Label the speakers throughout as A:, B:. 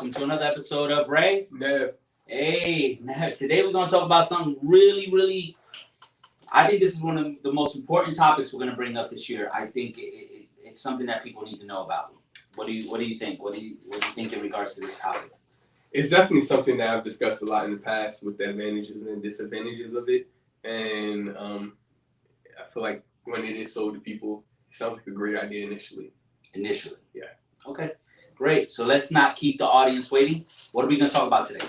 A: welcome to another episode of Rey
B: Nev.
A: Hey, Nev. Today we're going to talk about something really, I think this is one of the most important topics we're going to bring up this year. I think it's something that people need to know about. What do you think? What do you think in regards to this topic?
B: It's definitely something that I've discussed a lot in the past with the advantages and disadvantages of it. And I feel like when it is sold to people, it sounds like a great idea initially.
A: Initially?
B: Yeah.
A: Okay, great. So let's not keep the audience waiting. What are we going to talk about today?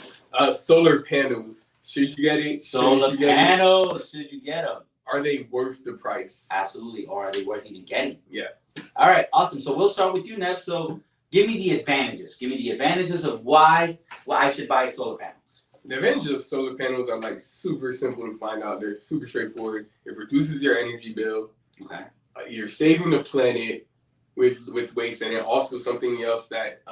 B: Solar panels. Should you get it?
A: Solar panels. Should you get them?
B: Are they worth the price?
A: Absolutely. Or are they worth even getting?
B: Yeah.
A: All right, awesome. So we'll start with you, Nev. So give me the advantages. Give me the advantages of why I should buy solar panels.
B: The advantages of solar panels are like super simple to find out. They're super straightforward. It reduces your energy bill.
A: Okay.
B: You're saving the planet with waste, and then also something else that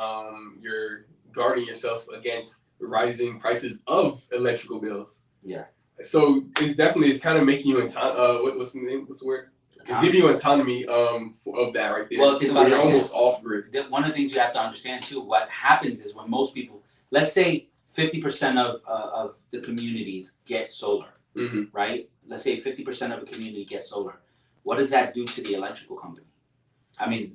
B: you're guarding yourself against rising prices of electrical bills.
A: Yeah.
B: So it's kind of making you what's the word? It's giving you autonomy of that right there.
A: Well, think about it.
B: You're almost off grid.
A: One of the things you have to understand too, what happens is when most people, let's say 50% of the communities get solar, right? Let's say 50% of a community gets solar. What does that do to the electrical company? I mean,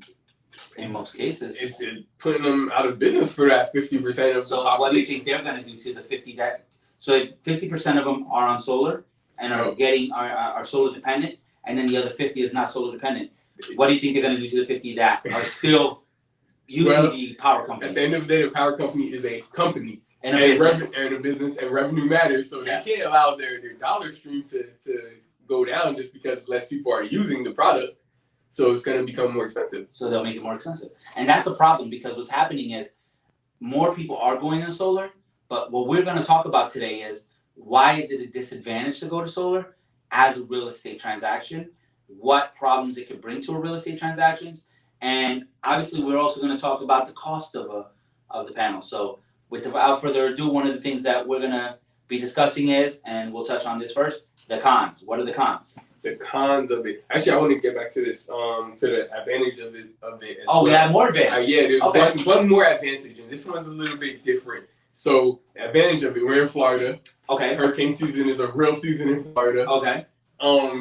A: in most cases,
B: it's putting them out of business for that 50% of the population.
A: So what do you think they're going to do to the 50 that? So 50% of them are on solar and are solar dependent, and then the other 50 is not solar dependent. What do you think they're going to do to the 50 that are still using the power company?
B: At the end of the day, the power company is a company.
A: And a
B: business and revenue matters, so they can't allow their dollar stream to go down just because less people are using the product. So it's going to become more expensive. So
A: they'll make it more expensive. And that's a problem because what's happening is more people are going to solar, but what we're going to talk about today is why is it a disadvantage to go to solar as a real estate transaction, what problems it could bring to a real estate transactions, and obviously we're also going to talk about the cost of the panel. So without further ado, one of the things that we're going to be discussing is, and we'll touch on this first, the cons. What are the cons?
B: The cons of it. Actually, I want to get back to this, to the advantage of it.
A: We have more advantage.
B: There's one more advantage, and this one's a little bit different. So, the advantage of it, we're in Florida.
A: Okay.
B: Hurricane season is a real season in Florida.
A: Okay.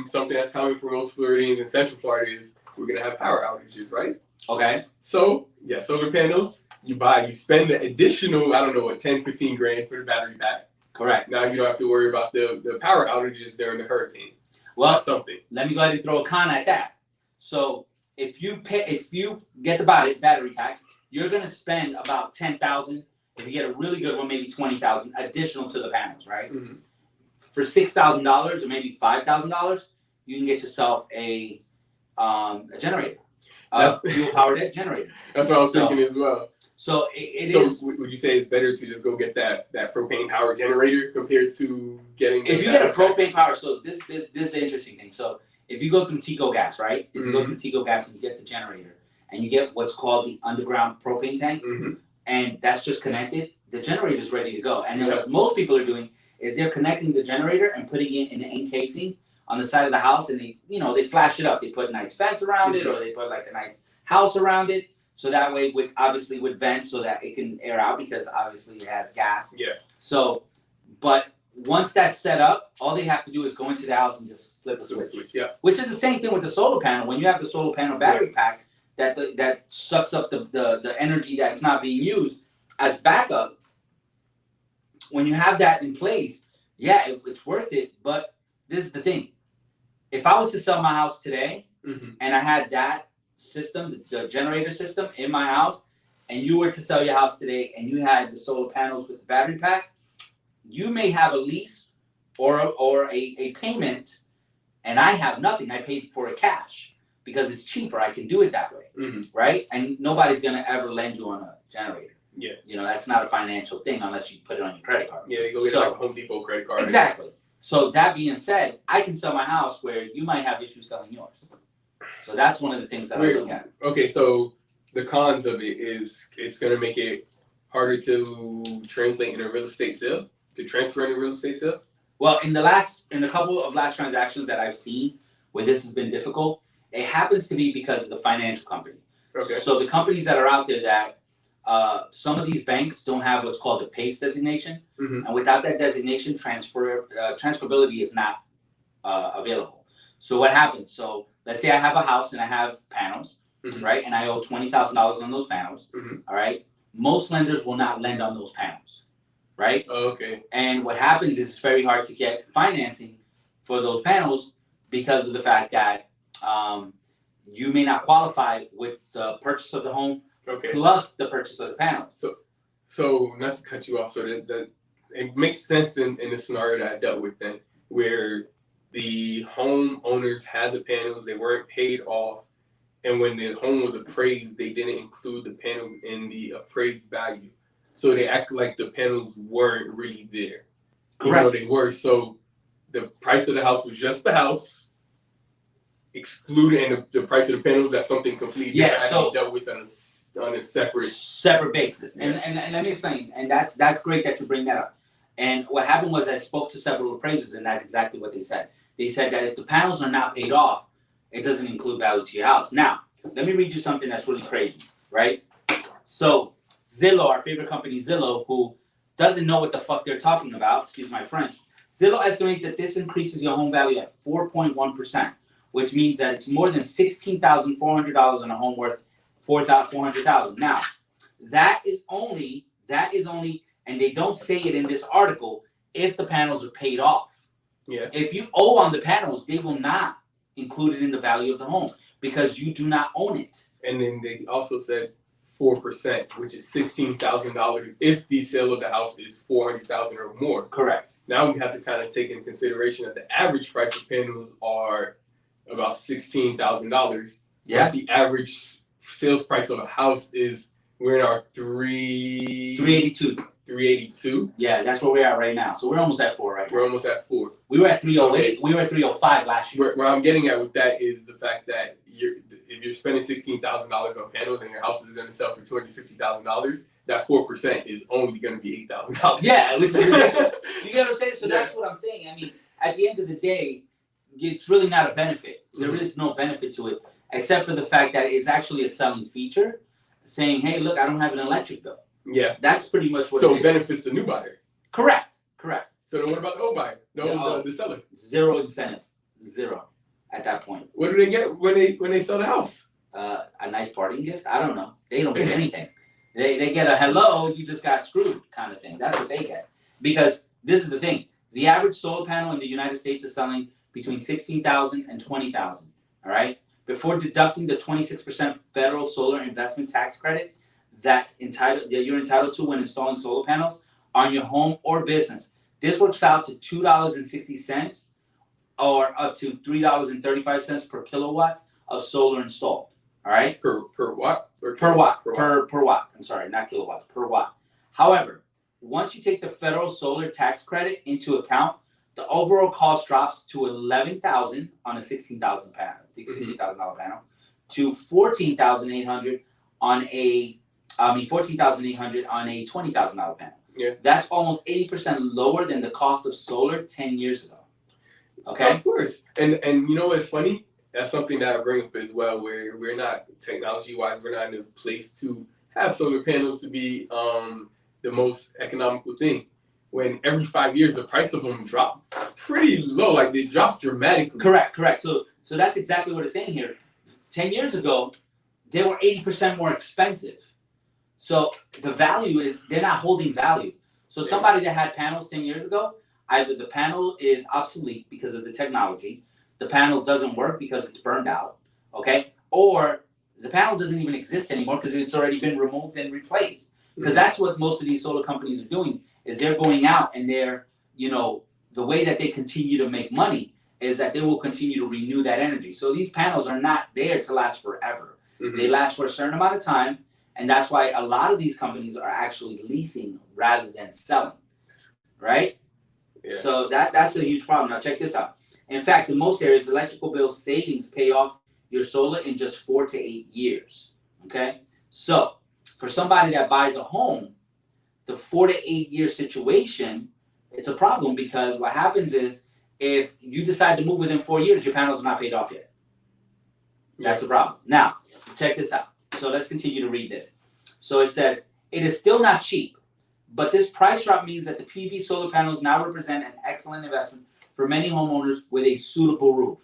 B: Something that's common for most Floridians in Central Florida is we're gonna have power outages, right?
A: Okay.
B: So, solar panels. You spend the additional, I don't know what, 10, 15 grand for the battery pack.
A: Correct.
B: Now you don't have to worry about the power outages during the hurricanes.
A: Well,
B: that's something.
A: Let me go ahead and throw a con at that. So if you get the battery pack, you're gonna spend about $10,000. If you get a really good one, maybe $20,000 additional to the panels, right? Mm-hmm. For $6,000 or maybe $5,000, you can get yourself a generator, fuel-powered generator.
B: That's what I was thinking as well.
A: So it is.
B: Would you say it's better to just go get that propane power generator compared to getting?
A: If you get a propane power, so this is the interesting thing. So if you go through Tico Gas, right? If you go through Tico Gas and you get the generator, and you get what's called the underground propane tank, and that's just connected, the generator is ready to go. And then what most people are doing is they're connecting the generator and putting it in an encasing on the side of the house, and they flash it up. They put a nice fence around it, or they put like a nice house around it. So that way, with vents, so that it can air out because obviously it has gas.
B: Yeah.
A: So, but once that's set up, all they have to do is go into the house and just flip the switch.
B: Yeah.
A: Which is the same thing with the solar panel. When you have the solar panel battery pack that sucks up the energy that's not being used as backup, when you have that in place, it's worth it. But this is the thing: if I was to sell my house today and I had that system, the generator system in my house, and you were to sell your house today and you had the solar panels with the battery pack, you may have a lease or a payment, and I have nothing. I paid for it cash because it's cheaper. I can do it that way, right? And nobody's gonna ever lend you on a generator.
B: Yeah.
A: That's not a financial thing unless you put it on your credit card.
B: Yeah, you go get like a Home Depot credit card.
A: Exactly. So that being said, I can sell my house where you might have issues selling yours. So that's one of the things that I look at.
B: Okay, so the cons of it is it's going to make it harder to translate in a real estate sale, to transfer in a real estate sale?
A: Well, in a couple of last transactions that I've seen where this has been difficult, it happens to be because of the financial company.
B: Okay.
A: So the companies that are out there that some of these banks don't have what's called a PACE designation,
B: Mm-hmm.
A: and without that designation, transferability is not available. So what happens? So let's say I have a house and I have panels,
B: Mm-hmm.
A: right? And I owe $20,000 on those panels.
B: Mm-hmm.
A: All right. Most lenders will not lend on those panels, right?
B: Oh, okay.
A: And what happens is it's very hard to get financing for those panels because of the fact that you may not qualify with the purchase of the home plus the purchase of the panels.
B: So not to cut you off, so that it makes sense in the scenario that I dealt with then, where the homeowners had the panels, they weren't paid off, and when the home was appraised, they didn't include the panels in the appraised value. So they act like the panels weren't really there.
A: Correct.
B: They were. So the price of the house was just the house, excluding, and the price of the panels, that's something completely different. So dealt with on a separate basis.
A: Yeah. And let me explain. And that's great that you bring that up. And what happened was I spoke to several appraisers, and that's exactly what they said. They said that if the panels are not paid off, it doesn't include value to your house. Now, let me read you something that's really crazy, right? So Zillow, our favorite company Zillow, who doesn't know what the fuck they're talking about, excuse my French, Zillow estimates that this increases your home value at 4.1%, which means that it's more than $16,400 on a home worth $400,000. Now, that is only, and they don't say it in this article, if the panels are paid off.
B: Yeah.
A: If you owe on the panels, they will not include it in the value of the home because you do not own it.
B: And then they also said 4%, which is $16,000 if the sale of the house is $400,000 or more.
A: Correct.
B: Now we have to kind of take into consideration that the average price of panels are about $16,000.
A: Yeah.
B: But the average sales price of a house is, we're in our 382.
A: Yeah, that's where we're at right now. So we're almost at 4 right now.
B: We're almost at 4.
A: We were at 308.
B: Okay.
A: We were at 305 last year.
B: Where I'm getting at with that is the fact that if you're spending $16,000 on panels and your house is going to sell for $250,000, that 4% is only going to be $8,000.
A: Yeah, which is ridiculous. You get what I'm saying? So that's what I'm saying. I mean, at the end of the day, it's really not a benefit. There is no benefit to it, except for the fact that it's actually a selling feature, saying, "Hey, look, I don't have an electric bill."
B: Yeah,
A: that's pretty much what.
B: So it benefits the new buyer.
A: Correct.
B: So then, what about the old buyer? The seller.
A: Zero incentive, zero at that point.
B: What do they get when they sell the house?
A: A nice parting gift. I don't know. They don't get anything. They get a hello, you just got screwed kind of thing. That's what they get. Because this is the thing. The average solar panel in the United States is selling between $16,000 and $20,000. All right. Before deducting the 26% federal solar investment tax credit that you're entitled to when installing solar panels on your home or business. This works out to $2.60 or up to $3.35 per kilowatt of solar installed. All right.
B: Per watt?
A: Per watt. Per watt. I'm sorry, not kilowatts. Per watt. However, once you take the federal solar tax credit into account, the overall cost drops to $11,000 on a $16,000 panel, $16,000 panel, to $14,800 on a $14,800 panel.
B: Yeah.
A: That's almost 80% lower than the cost of solar 10 years ago. Okay.
B: Of course. And you know what's funny? That's something that I bring up as well, where we're not, technology-wise, we're not in a place to have solar panels to be the most economical thing. When every 5 years, the price of them drop pretty low. Like, they drop dramatically.
A: Correct. So that's exactly what it's saying here. 10 years ago, they were 80% more expensive. So the value is, they're not holding value. So somebody that had panels 10 years ago, either the panel is obsolete because of the technology, the panel doesn't work because it's burned out, okay? Or the panel doesn't even exist anymore because it's already been removed and replaced. Because that's what most of these solar companies are doing, is they're going out and they're, the way that they continue to make money is that they will continue to renew that energy. So these panels are not there to last forever. Mm-hmm. They last for a certain amount of time, and that's why a lot of these companies are actually leasing rather than selling, right? Yeah. So that's a huge problem. Now check this out. In fact, in most areas, electrical bill savings pay off your solar in just 4 to 8 years, okay? So for somebody that buys a home, the 4 to 8 year situation, it's a problem because what happens is if you decide to move within 4 years, your panels are not paid off yet. That's a problem. Now, check this out. So let's continue to read this. So it says, It is still not cheap, but this price drop means that the PV solar panels now represent an excellent investment for many homeowners with a suitable roof.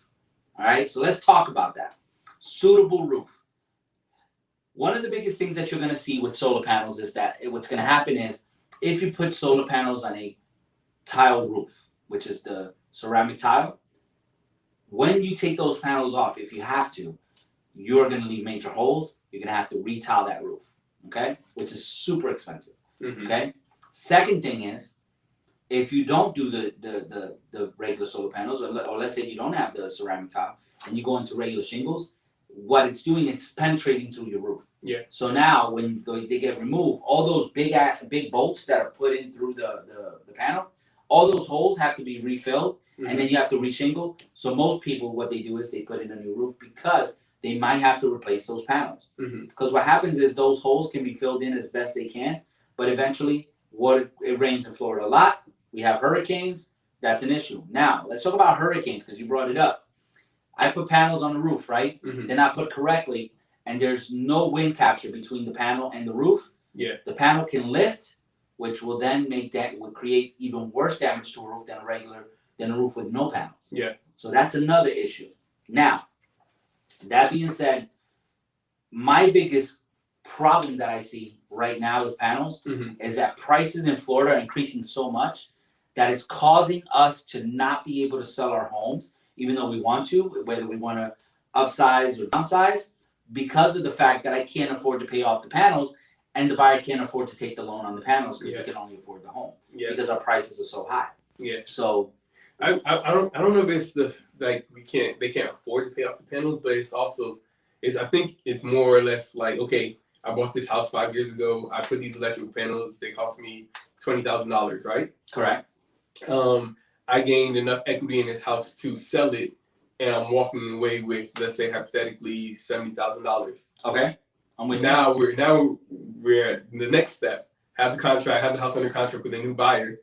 A: All right, so let's talk about that. Suitable roof. One of the biggest things that you're going to see with solar panels is that what's going to happen is if you put solar panels on a tiled roof, which is the ceramic tile, when you take those panels off, if you have to, you're going to leave major holes. You're going to have to retile that roof, okay? Which is super expensive, okay? Second thing is, if you don't do the regular solar panels, or let's say you don't have the ceramic tile, and you go into regular shingles, what it's doing, it's penetrating through your roof.
B: Yeah.
A: So now when they get removed, all those big bolts that are put in through the panel, all those holes have to be refilled, and then you have to reshingle. So most people, what they do is they put in a new roof because they might have to replace those panels. Because what happens is those holes can be filled in as best they can, but eventually it rains in Florida a lot. We have hurricanes. That's an issue. Now, let's talk about hurricanes because you brought it up. I put panels on the roof, right? They're not put correctly, and there's no wind capture between the panel and the roof.
B: Yeah.
A: The panel can lift, which will then create even worse damage to a roof than a roof with no panels.
B: Yeah.
A: So that's another issue. Now, that being said, my biggest problem that I see right now with panels is that prices in Florida are increasing so much that it's causing us to not be able to sell our homes, even though we want to, whether we want to upsize or downsize, because of the fact that I can't afford to pay off the panels and the buyer can't afford to take the loan on the panels because they can only afford the home because our prices are so high.
B: Yeah.
A: So
B: I don't know if it's they can't afford to pay off the panels, but I think it's more or less like, okay, I bought this house 5 years ago. I put these electrical panels. They cost me $20,000, right?
A: Correct.
B: I gained enough equity in this house to sell it, and I'm walking away with, let's say, hypothetically, $70,000.
A: Okay. I'm with
B: now you. We're at the next step. Have the house under contract with a new buyer.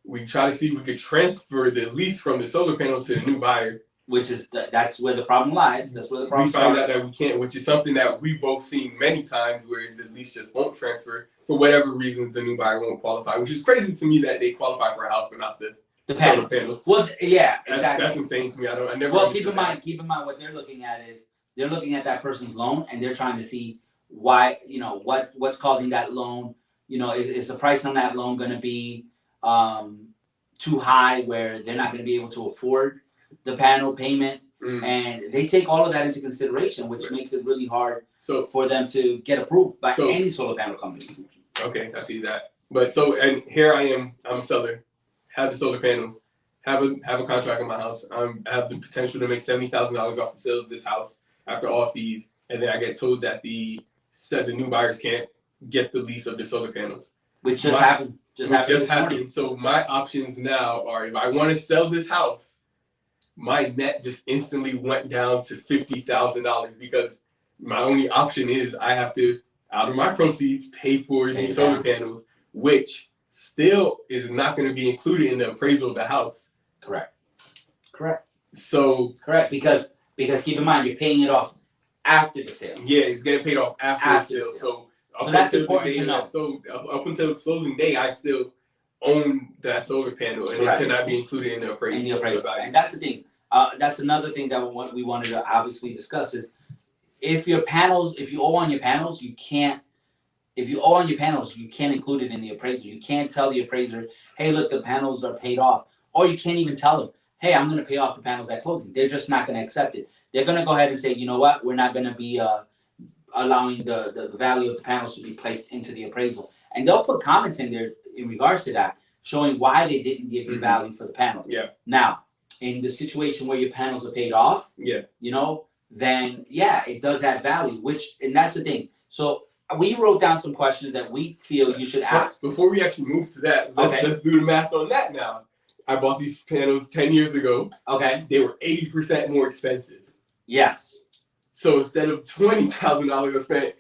B: We try to see if we could transfer the lease from the solar panels to the new buyer.
A: Which is that's where the problem lies. That's where the problem
B: starts. We find out that we can't, which is something that we've both seen many times where the lease just won't transfer for whatever reasons. The new buyer won't qualify, which is crazy to me that they qualify for a house but not the solar panels.
A: Well, yeah, exactly.
B: That's insane to me. I never.
A: Well, keep in mind what they're looking at is they're looking at that person's loan and they're trying to see why, what's causing that loan. Is the price on that loan going to be too high where they're not going to be able to afford the panel payment, and they take all of that into consideration, which makes it really hard for them to get approved by any solar panel company.
B: Okay, I see that. But and here I am, I'm a seller, have the solar panels, have a contract on my house. I have the potential to make $70,000 off the sale of this house after all fees, and then I get told that the new buyers can't get the lease of the solar panels.
A: Which just happened. Just happened.
B: So my options now are, if I want to sell this house, my net just instantly went down to $50,000 because my only option is I have to, out of my proceeds, pay for these solar panels, which still is not going to be included in the appraisal of the house.
A: Correct.
B: So
A: correct, because keep in mind you're paying it off after the sale.
B: Yeah, it's getting paid off after the sale. So
A: that's important to know.
B: So up until the closing day, I still own that solar panel, and it cannot be included in the appraisal.
A: And that's the thing. That's another thing that we wanted to obviously discuss is if you owe on your panels, you can't. If you owe on your panels, you can't include it in the appraisal. You can't tell the appraiser, "Hey, look, the panels are paid off," or you can't even tell them, "Hey, I'm going to pay off the panels at closing." They're just not going to accept it. They're going to go ahead and say, "You know what? We're not going to be allowing the value of the panels to be placed into the appraisal," and they'll put comments in there in regards to that, showing why they didn't give you value for the panels.
B: Yeah.
A: Now, in the situation where your panels are paid off, then it does add value. And that's the thing. So we wrote down some questions that we feel you should ask.
B: Before we actually move to that, let's do the math on that now. I bought these panels 10 years ago.
A: Okay.
B: They were 80% more expensive.
A: Yes.
B: So instead of $20,000, I spent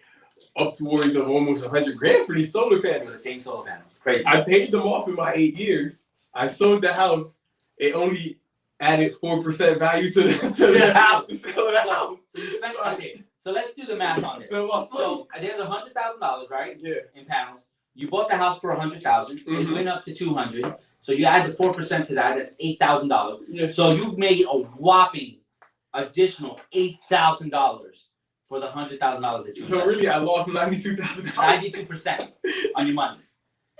B: upwards of almost $100,000 for these solar panels.
A: For the same solar panel. Crazy.
B: I paid them off in my 8 years. I sold the house. It only added 4% value to the house. To sell the house.
A: So you spent So let's do the math on this. So there's $100,000, right?
B: Yeah.
A: In panels. You bought the house for $100,000. It went up to $200,000. So you add the 4% to that. That's $8,000.
B: Yeah.
A: So you made a whopping additional $8,000 for the $100,000 that you invested.
B: So really, I lost $92,000.
A: 92% on your money.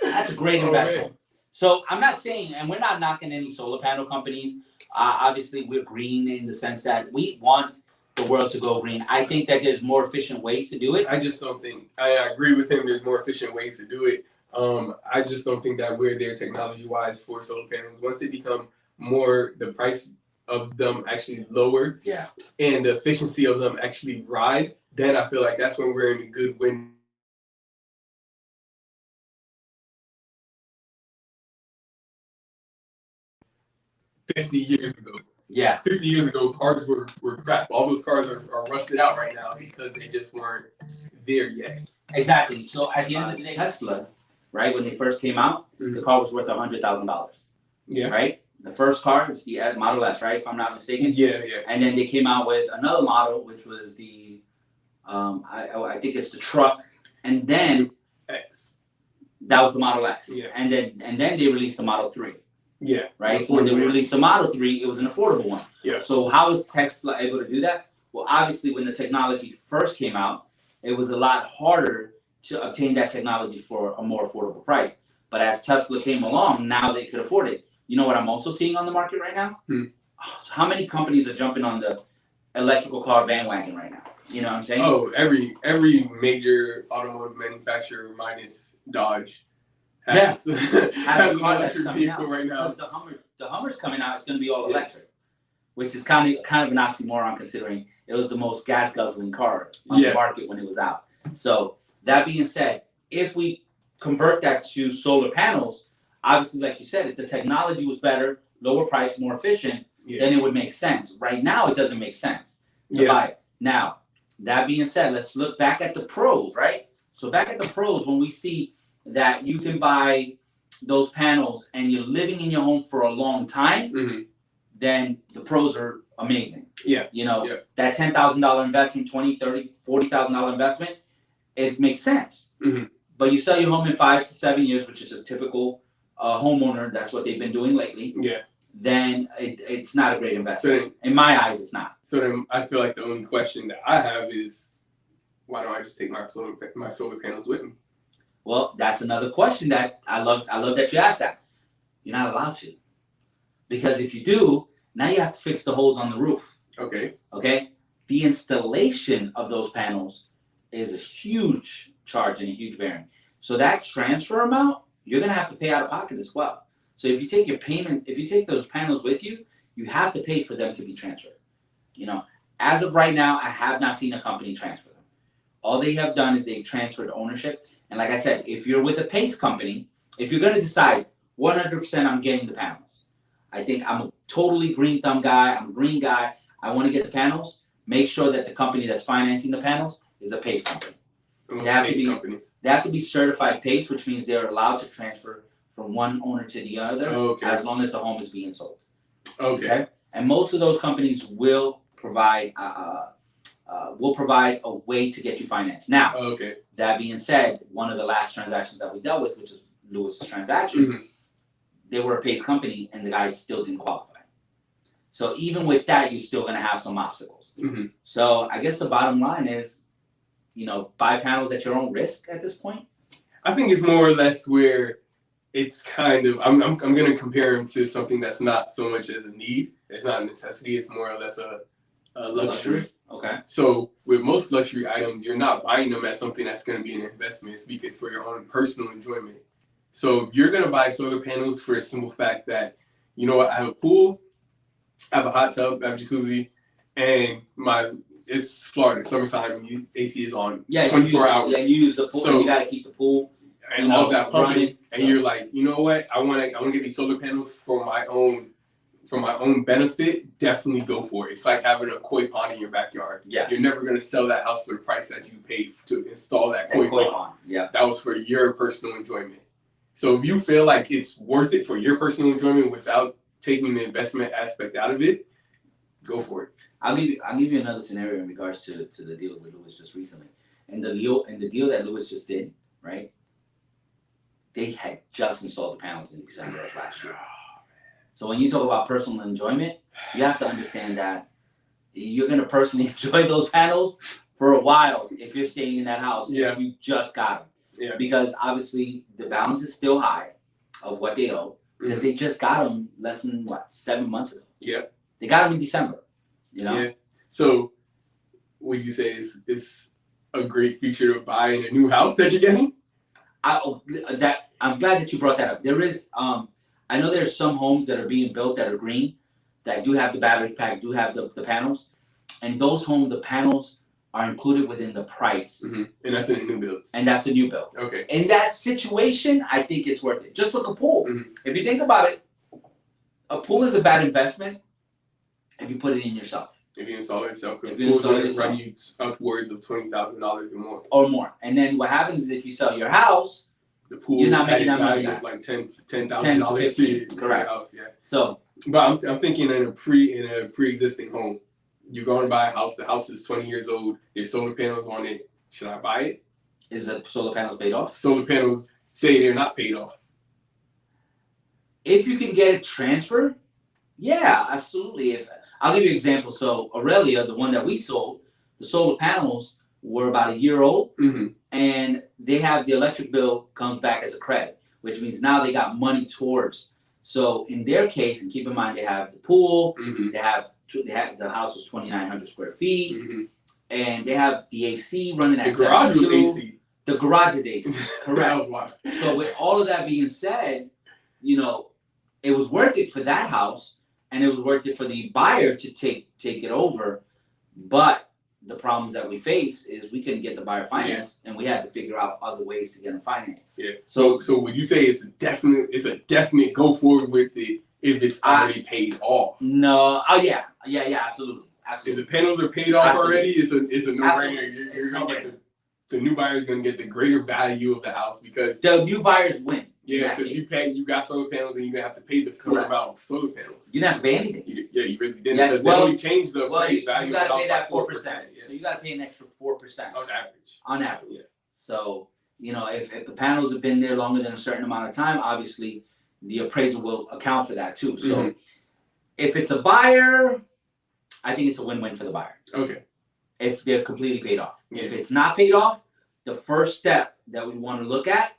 A: That's a great investment. Man. So I'm not saying, and we're not knocking any solar panel companies. Obviously, we're green in the sense that we want the world to go green. I think that there's more efficient ways to do it.
B: I just don't think, I agree with him, there's more efficient ways to do it. I just don't think that we're there technology-wise for solar panels. Once they become more, the price of them actually lower, and the efficiency of them actually rise, then I feel like that's when we're in a good win. $50 years ago.
A: Yeah.
B: 50 years ago, cars were crap. All those cars are rusted out right now because they just weren't there yet.
A: Exactly. So at the end of the day, Tesla, right, when they first came out, the car was worth $100,000.
B: Yeah.
A: Right? The first car was the Model S, right, if I'm not mistaken?
B: Yeah.
A: And then they came out with another model, which was the, I think it's the truck. And then
B: X.
A: That was the Model X.
B: Yeah.
A: And then they released the Model 3.
B: Yeah.
A: Right? When they released the Model 3, it was an affordable one.
B: Yeah.
A: So how was Tesla able to do that? Well, obviously, when the technology first came out, it was a lot harder to obtain that technology for a more affordable price. But as Tesla came along, now they could afford it. You know what I'm also seeing on the market right now? So how many companies are jumping on the electrical car bandwagon right now? You know what I'm saying?
B: Oh, every major automotive manufacturer minus Dodge has an electric vehicle right now.
A: Because the Hummer's coming out, it's going to be all electric, which is kind of an oxymoron considering it was the most gas guzzling car on the market when it was out. So that being said, if we convert that to solar panels, obviously, like you said, if the technology was better, lower price, more efficient, then it would make sense. Right now, it doesn't make sense to buy it. Now, that being said, let's look back at the pros, right? So back at the pros, when we see that you can buy those panels and you're living in your home for a long time, then the pros are amazing.
B: Yeah.
A: You know, that $10,000 investment, $20,000, $30,000, $40,000 investment, it makes sense. But you sell your home in 5 to 7 years, which is a typical homeowner, that's what they've been doing lately. Then it's not a great investment. So then, in my eyes, it's not.
B: So then I feel like the only question that I have is, why don't I just take my solar panels with me?
A: Well, that's another question that I love that you asked that. You're not allowed to. Because if you do, now you have to fix the holes on the roof.
B: Okay.
A: The installation of those panels is a huge charge and a huge bearing. So that transfer amount, you're going to have to pay out of pocket as well. So if you take those panels with you, you have to pay for them to be transferred. You know, as of right now, I have not seen a company transfer them. All they have done is they've transferred ownership. And like I said, if you're with a PACE company, if you're going to decide 100% I'm getting the panels, I think I'm a totally green thumb guy, I'm a green guy, I want to get the panels, make sure that the company that's financing the panels is a PACE company. They have to be certified PACE, which means they're allowed to transfer from one owner to the other as long as the home is being sold. Okay? And most of those companies will provide a way to get you financed. Now, that being said, one of the last transactions that we dealt with, which is Lewis's transaction, they were a PACE company and the guy still didn't qualify. So even with that, you're still going to have some obstacles. So I guess the bottom line is, you know, buy panels at your own risk at this point.
B: I think it's more or less where it's kind of, I'm going to compare them to something that's not so much as a need. It's not a necessity. It's more or less a luxury.
A: Okay.
B: So with most luxury items, you're not buying them as something that's going to be an investment. It's because for your own personal enjoyment. So you're going to buy solar panels for the simple fact that, you know what, I have a pool, I have a hot tub, I have a jacuzzi, and it's Florida, summertime, AC is on 24 hours.
A: Yeah, you use the pool, so you got to keep the pool
B: and all that pumping. And you're like, you know what, I want to get these solar panels for my own benefit. Definitely go for it. It's like having a koi pond in your backyard.
A: Yeah.
B: You're never going to sell that house for the price that you paid to install that koi pond.
A: Yeah.
B: That was for your personal enjoyment. So if you feel like it's worth it for your personal enjoyment without taking the investment aspect out of it, Go for it.
A: I'll give you another scenario in regards to the deal with Lewis just recently, and the deal that Lewis just did, right? They had just installed the panels in December of last year. So when you talk about personal enjoyment, you have to understand that you're going to personally enjoy those panels for a while if you're staying in that house.
B: Yeah.
A: If you just got them.
B: Yeah.
A: Because obviously the balance is still high of what they owe because they just got them less than 7 months ago.
B: Yeah.
A: They got them in December. You know.
B: Yeah. So, would you say it's a great feature to buy in a new house that you're getting?
A: I'm glad that you brought that up. There is, I know there's some homes that are being built that are green, that do have the battery pack, do have the panels, and those homes, the panels are included within the price.
B: Mm-hmm. And that's in a new build.
A: And that's a new build.
B: Okay.
A: In that situation, I think it's worth it. Just like a pool.
B: Mm-hmm.
A: If you think about it, a pool is a bad investment if you put it in yourself.
B: If you install it yourself,
A: if you install it
B: yourself, run you upwards of $20,000 or more.
A: Or more. And then what happens is if you sell your house,
B: the pool
A: you're not making that money
B: back. Like $10,000
A: to 15. Correct.
B: House, yeah.
A: So,
B: but I'm thinking in a pre-existing home, you're going to buy a house. The house is 20 years old. There's solar panels on it. Should I buy it?
A: Is the solar panels paid off?
B: Solar panels say they're not paid off.
A: If you can get it transferred, yeah, absolutely. I'll give you an example. So Aurelia, the one that we sold, the solar panels were about a year old, and they have the electric bill comes back as a credit, which means now they got money towards. So in their case, and keep in mind they have the pool, they have the house was 2,900 square feet, and they have the AC running at
B: the garage was
A: 72.
B: AC.
A: The garage is AC, correct.
B: That
A: So with all of that being said, you know, it was worth it for that house, and it was worth it for the buyer to take it over. But the problems that we face is we couldn't get the buyer financed, and we had to figure out other ways to get them financed.
B: Yeah. So would you say it's a definite go forward with it if it's already paid off?
A: No. Oh yeah, absolutely.
B: If the panels are paid off already, it's a no-brainer. You're gonna get the new buyer is going to get the greater value of the house because
A: the new buyers win.
B: Yeah, because you got solar panels and you're going to have to pay the full amount of solar panels.
A: You didn't have to pay anything.
B: You really didn't because they only changed the face value.
A: You got to pay that 4%. Yeah. So you got to pay an extra 4%
B: on average.
A: On average. Yeah. So, you know, if the panels have been there longer than a certain amount of time, obviously the appraisal will account for that too. So if it's a buyer, I think it's a win-win for the buyer.
B: Okay.
A: If they're completely paid off.
B: Yeah.
A: If it's not paid off, the first step that we want to look at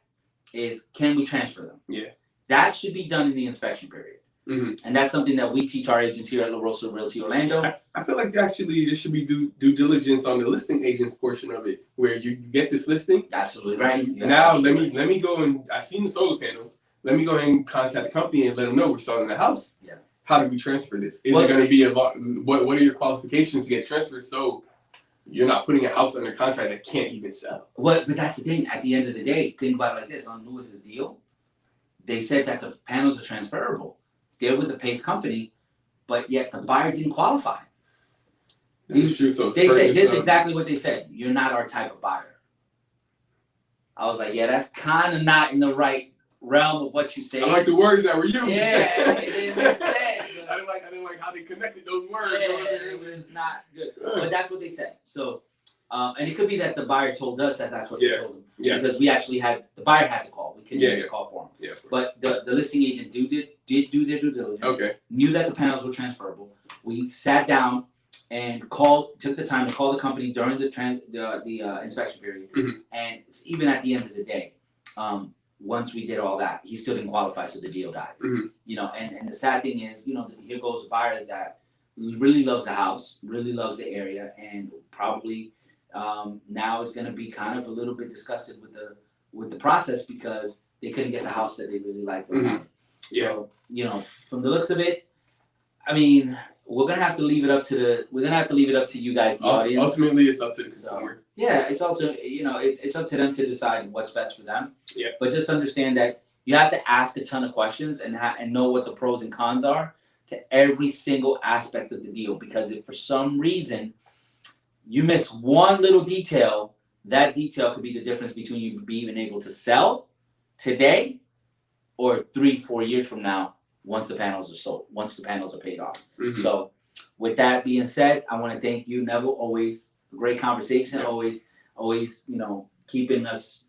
A: is can we transfer them?
B: Yeah.
A: That should be done in the inspection period. And that's something that we teach our agents here at La Rosa Realty Orlando.
B: I feel like actually there should be due diligence on the listing agent's portion of it, where you get this listing.
A: Absolutely right. Yeah,
B: now
A: absolutely.
B: let me go and I've seen the solar panels. Let me go ahead and contact the company and let them know we're selling the house.
A: Yeah.
B: How do we transfer this? Is it going to be a lot? What are your qualifications to get transferred? So you're not putting a house under contract that can't even sell.
A: But that's the thing. At the end of the day, think about it like this. On Lewis's deal, they said that the panels are transferable. They're with the PACE company, but yet the buyer didn't qualify.
B: That's true. So
A: they said this is exactly what they said. You're not our type of buyer. I was like, yeah, that's kind of not in the right realm of what you say.
B: I like the words that were used.
A: Yeah, it didn't make sense.
B: I didn't like how they connected those words.
A: Yeah, it was not good. But that's what they said. So, and it could be that the buyer told us that that's what they told them.
B: Yeah.
A: Because we actually the buyer had to call. We couldn't make a call for him.
B: Yeah.
A: But the listing agent did do their due diligence.
B: Okay.
A: Knew that the panels were transferable. We sat down and took the time to call the company during the inspection period. And even at the end of the day, once we did all that, he still didn't qualify, so the deal died. You know, and the sad thing is, you know, here goes the buyer that really loves the house, really loves the area, and probably now is going to be kind of a little bit disgusted with the process because they couldn't get the house that they really liked. So, you know, from the looks of it, I mean, we're gonna have to leave it up to you guys, the audience.
B: Ultimately, it's up to the consumer.
A: Yeah, it's also, you know, it's up to them to decide what's best for them.
B: Yeah.
A: But just understand that you have to ask a ton of questions and know what the pros and cons are to every single aspect of the deal. Because if for some reason you miss one little detail, that detail could be the difference between you being able to sell today or 3-4 years from now once the panels are sold, once the panels are paid off. So with that being said, I want to thank you, Neville. Always a great conversation. Always, keeping us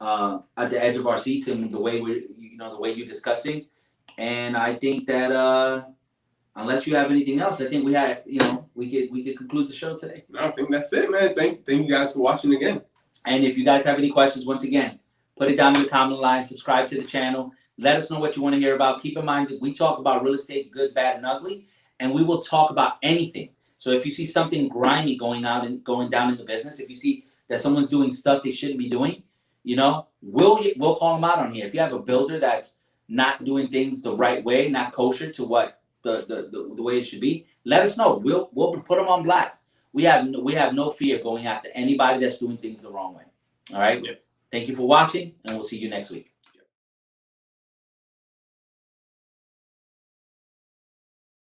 A: at the edge of our seats and the way the way you discuss things. And I think that unless you have anything else, I think we had, we could conclude the show today.
B: No, I think that's it, man. Thank you guys for watching again.
A: And if you guys have any questions, once again, put it down in the comment line. Subscribe to the channel. Let us know what you want to hear about. Keep in mind that we talk about real estate, good, bad, and ugly, and we will talk about anything. So if you see something grimy going down in the business, if you see that someone's doing stuff they shouldn't be doing, we'll call them out on here. If you have a builder that's not doing things the right way, not kosher to what the way it should be, let us know. We'll put them on blast. We have no fear going after anybody that's doing things the wrong way. All right.
B: Yep.
A: Thank you for watching, and we'll see you next week.